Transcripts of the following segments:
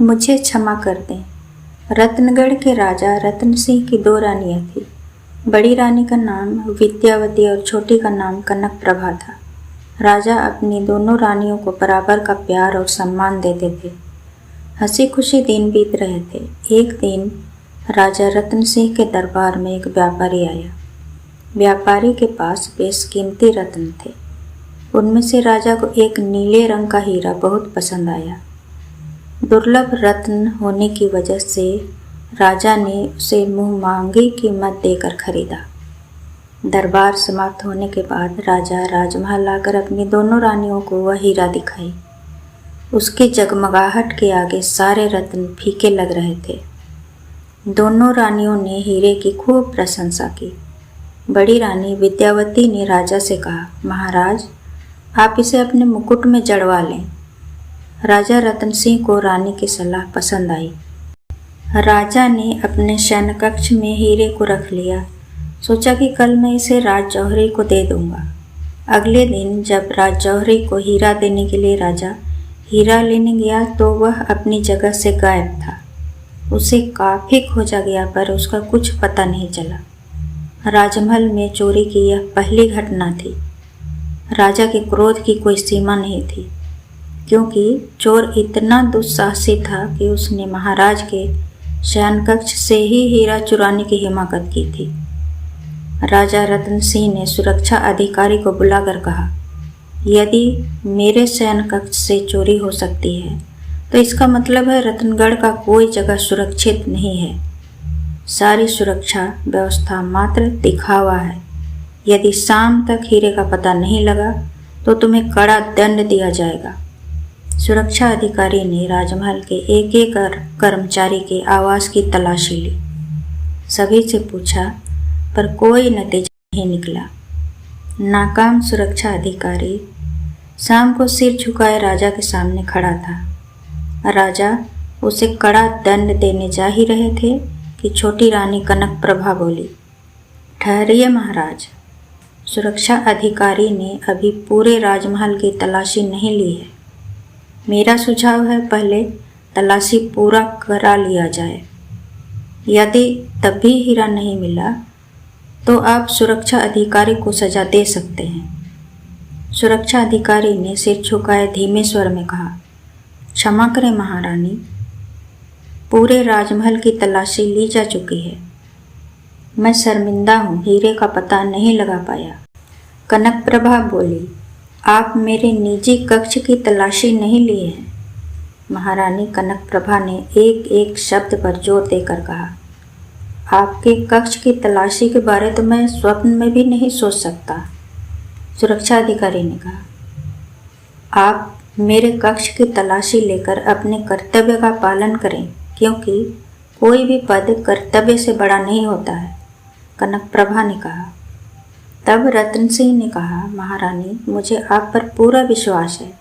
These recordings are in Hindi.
मुझे क्षमा कर दें। रत्नगढ़ के राजा रतन सिंह की 2 रानियां थीं। बड़ी रानी का नाम विद्यावती और छोटी का नाम कनक प्रभा था। राजा अपनी दोनों रानियों को बराबर का प्यार और सम्मान देते थे। हंसी खुशी दिन बीत रहे थे। एक दिन राजा रतन सिंह के दरबार में एक व्यापारी आया। व्यापारी के पास बेशकीमती रत्न थे। उनमें से राजा को एक नीले रंग का हीरा बहुत पसंद आया। दुर्लभ रत्न होने की वजह से राजा ने उसे मुंह मांगी कीमत देकर खरीदा। दरबार समाप्त होने के बाद राजा राजमहल आकर अपनी दोनों रानियों को वह हीरा दिखाई। उसकी जगमगाहट के आगे सारे रत्न फीके लग रहे थे। दोनों रानियों ने हीरे की खूब प्रशंसा की। बड़ी रानी विद्यावती ने राजा से कहा, महाराज, आप इसे अपने मुकुट में जड़वा लें। राजा रतन सिंह को रानी की सलाह पसंद आई। राजा ने अपने शयन कक्ष में हीरे को रख लिया। सोचा कि कल मैं इसे राज जौहरी को दे दूंगा। अगले दिन जब राज जौहरी को हीरा देने के लिए राजा हीरा लेने गया तो वह अपनी जगह से गायब था। उसे काफी खोजा गया पर उसका कुछ पता नहीं चला। राजमहल में चोरी की यह पहली घटना थी। राजा के क्रोध की कोई सीमा नहीं थी, क्योंकि चोर इतना दुस्साहसी था कि उसने महाराज के शयन कक्ष से ही हीरा चुराने की हिम्मत की थी। राजा रतन सिंह ने सुरक्षा अधिकारी को बुलाकर कहा, यदि मेरे शयन कक्ष से चोरी हो सकती है तो इसका मतलब है रतनगढ़ का कोई जगह सुरक्षित नहीं है। सारी सुरक्षा व्यवस्था मात्र दिखावा है। यदि शाम तक हीरे का पता नहीं लगा तो तुम्हें कड़ा दंड दिया जाएगा। सुरक्षा अधिकारी ने राजमहल के एक एक कर्मचारी के आवास की तलाशी ली। सभी से पूछा पर कोई नतीजा नहीं निकला। नाकाम सुरक्षा अधिकारी शाम को सिर झुकाए राजा के सामने खड़ा था। राजा उसे कड़ा दंड देने जा ही रहे थे कि छोटी रानी कनक प्रभा बोली, ठहरिए महाराज, सुरक्षा अधिकारी ने अभी पूरे राजमहल की तलाशी नहीं ली है। मेरा सुझाव है पहले तलाशी पूरा करा लिया जाए। यदि तब भी हीरा नहीं मिला तो आप सुरक्षा अधिकारी को सजा दे सकते हैं। सुरक्षा अधिकारी ने सिर झुकाए धीमे स्वर में कहा, क्षमा करें महारानी, पूरे राजमहल की तलाशी ली जा चुकी है। मैं शर्मिंदा हूँ, हीरे का पता नहीं लगा पाया। कनक प्रभा बोली, आप मेरे निजी कक्ष की तलाशी नहीं ली है। महारानी कनक प्रभा ने एक एक शब्द पर जोर देकर कहा, आपके कक्ष की तलाशी के बारे तो मैं स्वप्न में भी नहीं सोच सकता। सुरक्षा अधिकारी ने कहा, आप मेरे कक्ष की तलाशी लेकर अपने कर्तव्य का पालन करें, क्योंकि कोई भी पद कर्तव्य से बड़ा नहीं होता है। कनक प्रभा ने कहा। तब रतन सिंह ने कहा, महारानी, मुझे आप पर पूरा विश्वास है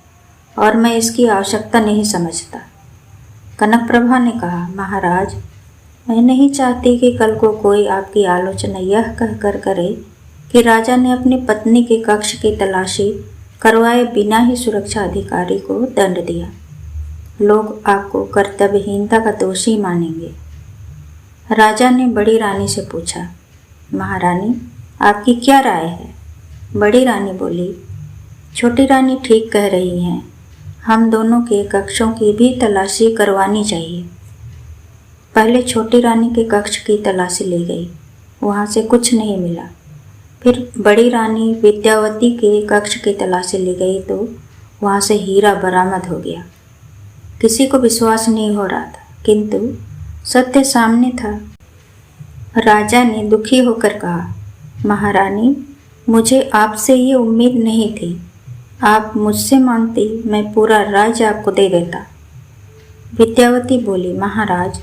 और मैं इसकी आवश्यकता नहीं समझता। कनक प्रभा ने कहा, महाराज, मैं नहीं चाहती कि कल को कोई आपकी आलोचना यह कहकर करे कि राजा ने अपनी पत्नी के कक्ष की तलाशी करवाए बिना ही सुरक्षा अधिकारी को दंड दिया। लोग आपको कर्तव्यहीनता का दोषी मानेंगे। राजा ने बड़ी रानी से पूछा, महारानी, आपकी क्या राय है? बड़ी रानी बोली, छोटी रानी ठीक कह रही हैं, हम दोनों के कक्षों की भी तलाशी करवानी चाहिए। पहले छोटी रानी के कक्ष की तलाशी ली गई, वहाँ से कुछ नहीं मिला। फिर बड़ी रानी विद्यावती के कक्ष की तलाशी ली गई तो वहाँ से हीरा बरामद हो गया। किसी को विश्वास नहीं हो रहा था, किंतु सत्य सामने था। राजा ने दुखी होकर कहा, महारानी, मुझे आपसे ये उम्मीद नहीं थी। आप मुझसे मांगती, मैं पूरा राज्य आपको दे देता। विद्यावती बोली, महाराज,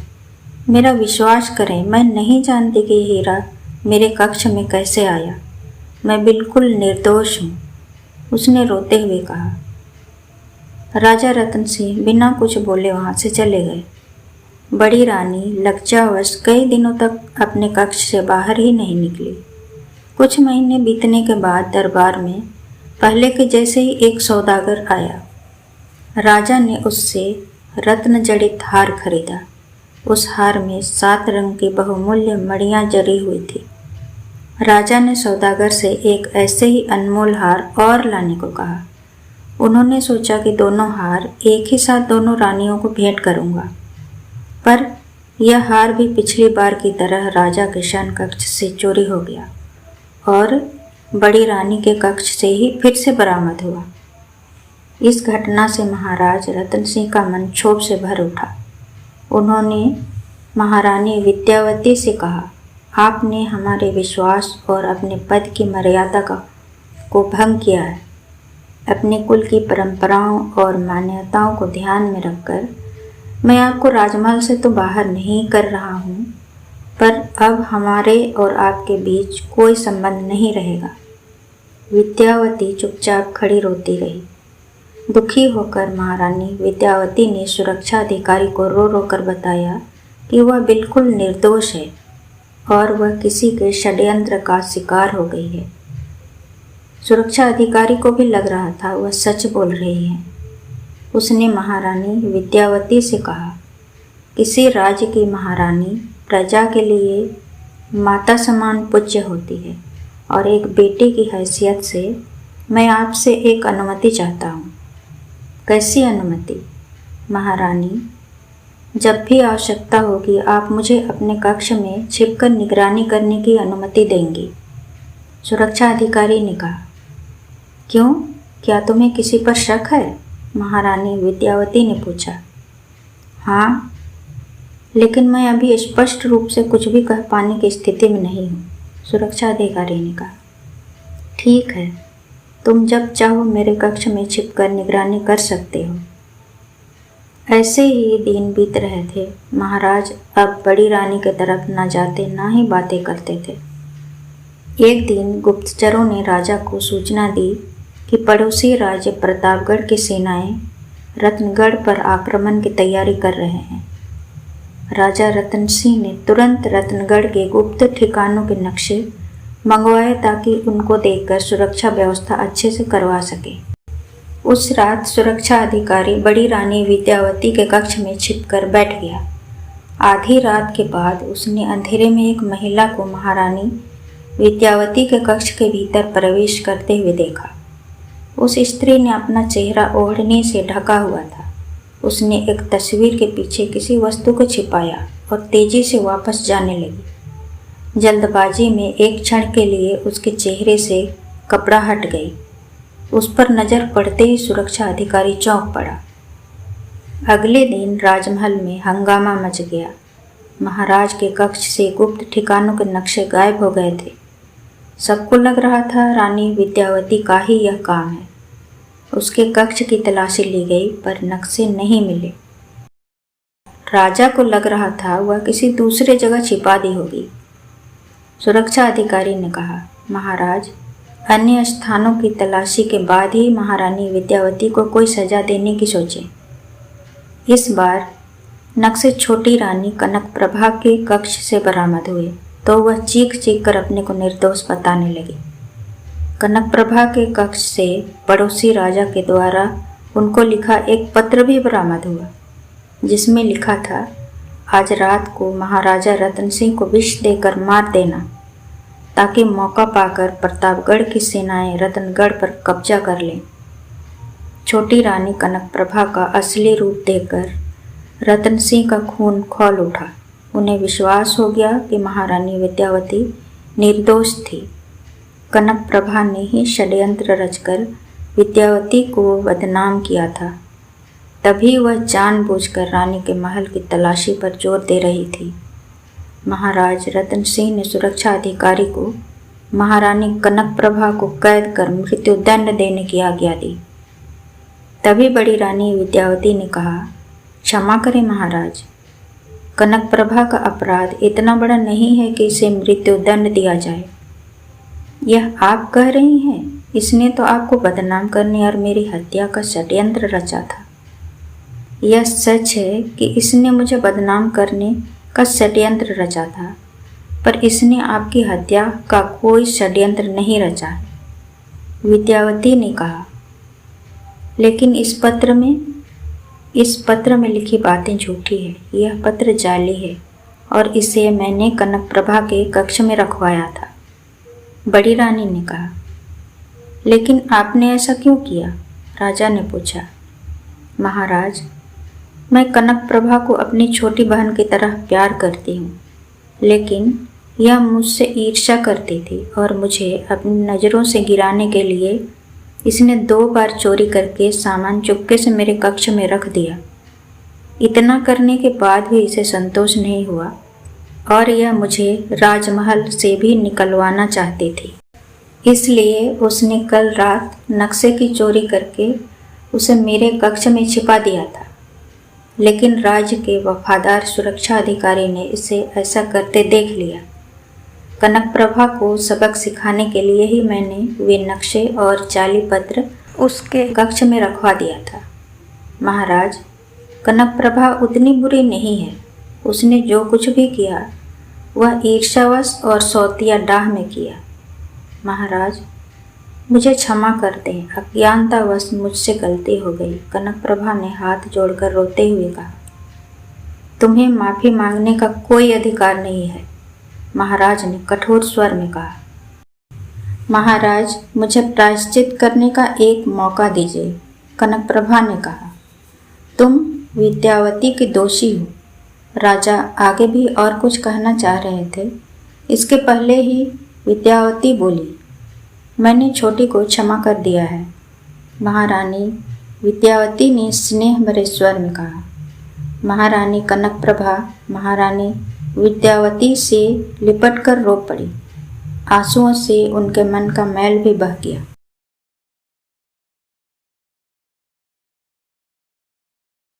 मेरा विश्वास करें, मैं नहीं जानती कि हीरा मेरे कक्ष में कैसे आया। मैं बिल्कुल निर्दोष हूँ, उसने रोते हुए कहा। राजा रतन सिंह बिना कुछ बोले वहाँ से चले गए। बड़ी रानी लज्जावश कई दिनों तक अपने कक्ष से बाहर ही नहीं निकली। कुछ महीने बीतने के बाद दरबार में पहले के जैसे ही एक सौदागर आया। राजा ने उससे रत्न जड़ित हार खरीदा। उस हार में 7 रंग की बहुमूल्य मणियां जड़ी हुई थी। राजा ने सौदागर से एक ऐसे ही अनमोल हार और लाने को कहा। उन्होंने सोचा कि दोनों हार एक ही साथ दोनों रानियों को भेंट करूंगा, पर यह हार भी पिछली बार की तरह राजा के शयन कक्ष से चोरी हो गया और बड़ी रानी के कक्ष से ही फिर से बरामद हुआ। इस घटना से महाराज रतन सिंह का मन क्षोभ से भर उठा। उन्होंने महारानी विद्यावती से कहा, आपने हमारे विश्वास और अपने पद की मर्यादा को भंग किया है। अपने कुल की परंपराओं और मान्यताओं को ध्यान में रखकर मैं आपको राजमहल से तो बाहर नहीं कर रहा हूँ, पर अब हमारे और आपके बीच कोई संबंध नहीं रहेगा। विद्यावती चुपचाप खड़ी रोती रही। दुखी होकर महारानी विद्यावती ने सुरक्षा अधिकारी को रो रो कर बताया कि वह बिल्कुल निर्दोष है और वह किसी के षड्यंत्र का शिकार हो गई है। सुरक्षा अधिकारी को भी लग रहा था वह सच बोल रही है। उसने महारानी विद्यावती से कहा, किसी राज्य की महारानी प्रजा के लिए माता समान पूज्य होती है और एक बेटे की हैसियत से मैं आपसे एक अनुमति चाहता हूँ। कैसी अनुमति? महारानी, जब भी आवश्यकता होगी आप मुझे अपने कक्ष में छिपकर निगरानी करने की अनुमति देंगी। सुरक्षा अधिकारी ने कहा। क्यों, क्या तुम्हें किसी पर शक है? महारानी विद्यावती ने पूछा। हाँ, लेकिन मैं अभी स्पष्ट रूप से कुछ भी कह पाने की स्थिति में नहीं हूँ, सुरक्षा अधिकारी ने कहा। ठीक है, तुम जब चाहो मेरे कक्ष में छिपकर निगरानी कर सकते हो। ऐसे ही दिन बीत रहे थे। महाराज अब बड़ी रानी की तरफ न जाते न ही बातें करते थे। एक दिन गुप्तचरों ने राजा को सूचना दी कि पड़ोसी राज्य प्रतापगढ़ की सेनाएं रत्नगढ़ पर आक्रमण की तैयारी कर रहे हैं। राजा रतन सिंह ने तुरंत रत्नगढ़ के गुप्त ठिकानों के नक्शे मंगवाए ताकि उनको देखकर सुरक्षा व्यवस्था अच्छे से करवा सके। उस रात सुरक्षा अधिकारी बड़ी रानी विद्यावती के कक्ष में छिपकर बैठ गया। आधी रात के बाद उसने अंधेरे में एक महिला को महारानी विद्यावती के कक्ष के भीतर प्रवेश करते हुए देखा। उस स्त्री ने अपना चेहरा ओढ़नी से ढका हुआ था। उसने एक तस्वीर के पीछे किसी वस्तु को छिपाया और तेजी से वापस जाने लगी। जल्दबाजी में एक क्षण के लिए उसके चेहरे से कपड़ा हट गई। उस पर नज़र पड़ते ही सुरक्षा अधिकारी चौंक पड़ा। अगले दिन राजमहल में हंगामा मच गया। महाराज के कक्ष से गुप्त ठिकानों के नक्शे गायब हो गए थे। सबको लग रहा था रानी विद्यावती का ही यह काम है। उसके कक्ष की तलाशी ली गई पर नक्शे नहीं मिले। राजा को लग रहा था वह किसी दूसरे जगह छिपा दी होगी। सुरक्षा अधिकारी ने कहा, महाराज, अन्य स्थानों की तलाशी के बाद ही महारानी विद्यावती को कोई सजा देने की सोचें। इस बार नक्शे छोटी रानी कनक प्रभा के कक्ष से बरामद हुए तो वह चीख चीख कर अपने को निर्दोष बताने लगी। कनक प्रभा के कक्ष से पड़ोसी राजा के द्वारा उनको लिखा एक पत्र भी बरामद हुआ, जिसमें लिखा था, आज रात को महाराजा रतन सिंह को विष देकर मार देना ताकि मौका पाकर प्रतापगढ़ की सेनाएं रतनगढ़ पर कब्जा कर लें। छोटी रानी कनक प्रभा का असली रूप देखकर रतन सिंह का खून खौल उठा। उन्हें विश्वास हो गया कि महारानी विद्यावती निर्दोष थी। कनक प्रभा ने ही षड्यंत्र रचकर विद्यावती को बदनाम किया था। तभी वह जानबूझकर रानी के महल की तलाशी पर जोर दे रही थी। महाराज रतन सिंह ने सुरक्षा अधिकारी को महारानी कनक प्रभा को कैद कर मृत्युदंड देने की आज्ञा दी। तभी बड़ी रानी विद्यावती ने कहा, क्षमा करें महाराज, कनक प्रभा का अपराध इतना बड़ा नहीं है कि इसे मृत्युदंड दिया जाए। यह आप कह रही हैं, इसने तो आपको बदनाम करने और मेरी हत्या का षड्यंत्र रचा था। यह सच है कि इसने मुझे बदनाम करने का षड्यंत्र रचा था, पर इसने आपकी हत्या का कोई षड्यंत्र नहीं रचा है, विद्यावती ने कहा। लेकिन इस पत्र में इस पत्र में लिखी बातें झूठी है, यह पत्र जाली है और इसे मैंने कनकप्रभा के कक्ष में रखवाया था। बड़ी रानी ने कहा। लेकिन आपने ऐसा क्यों किया? राजा ने पूछा। महाराज, मैं कनकप्रभा को अपनी छोटी बहन की तरह प्यार करती हूँ, लेकिन यह मुझसे ईर्ष्या करती थी और मुझे अपनी नज़रों से गिराने के लिए इसने 2 बार चोरी करके सामान चुपके से मेरे कक्ष में रख दिया। इतना करने के बाद भी इसे संतोष नहीं हुआ और यह मुझे राजमहल से भी निकलवाना चाहती थी। इसलिए उसने कल रात नक्शे की चोरी करके उसे मेरे कक्ष में छिपा दिया था, लेकिन राज्य के वफादार सुरक्षा अधिकारी ने इसे ऐसा करते देख लिया। कनकप्रभा को सबक सिखाने के लिए ही मैंने वे नक्शे और जाली पत्र उसके कक्ष में रखवा दिया था। महाराज, कनकप्रभा उतनी बुरी नहीं है। उसने जो कुछ भी किया वह ईर्ष्यावश और सौतिया डाह में किया। महाराज, मुझे क्षमा कर दें, अज्ञानतावश मुझसे गलती हो गई। कनकप्रभा ने हाथ जोड़कर रोते हुए कहा। तुम्हें माफ़ी मांगने का कोई अधिकार नहीं है, महाराज ने कठोर स्वर में कहा। महाराज, मुझे प्रायश्चित करने का एक मौका दीजिए, कनकप्रभा ने कहा। तुम विद्यावती की दोषी हो। राजा आगे भी और कुछ कहना चाह रहे थे, इसके पहले ही विद्यावती बोली। मैंने छोटी को क्षमा कर दिया है, महारानी, विद्यावती ने स्नेह भरे स्वर में कहा। महारानी कनकप्रभा महारानी विद्यावती से लिपटकर रो पड़ी। आंसुओं से उनके मन का मैल भी बह गया।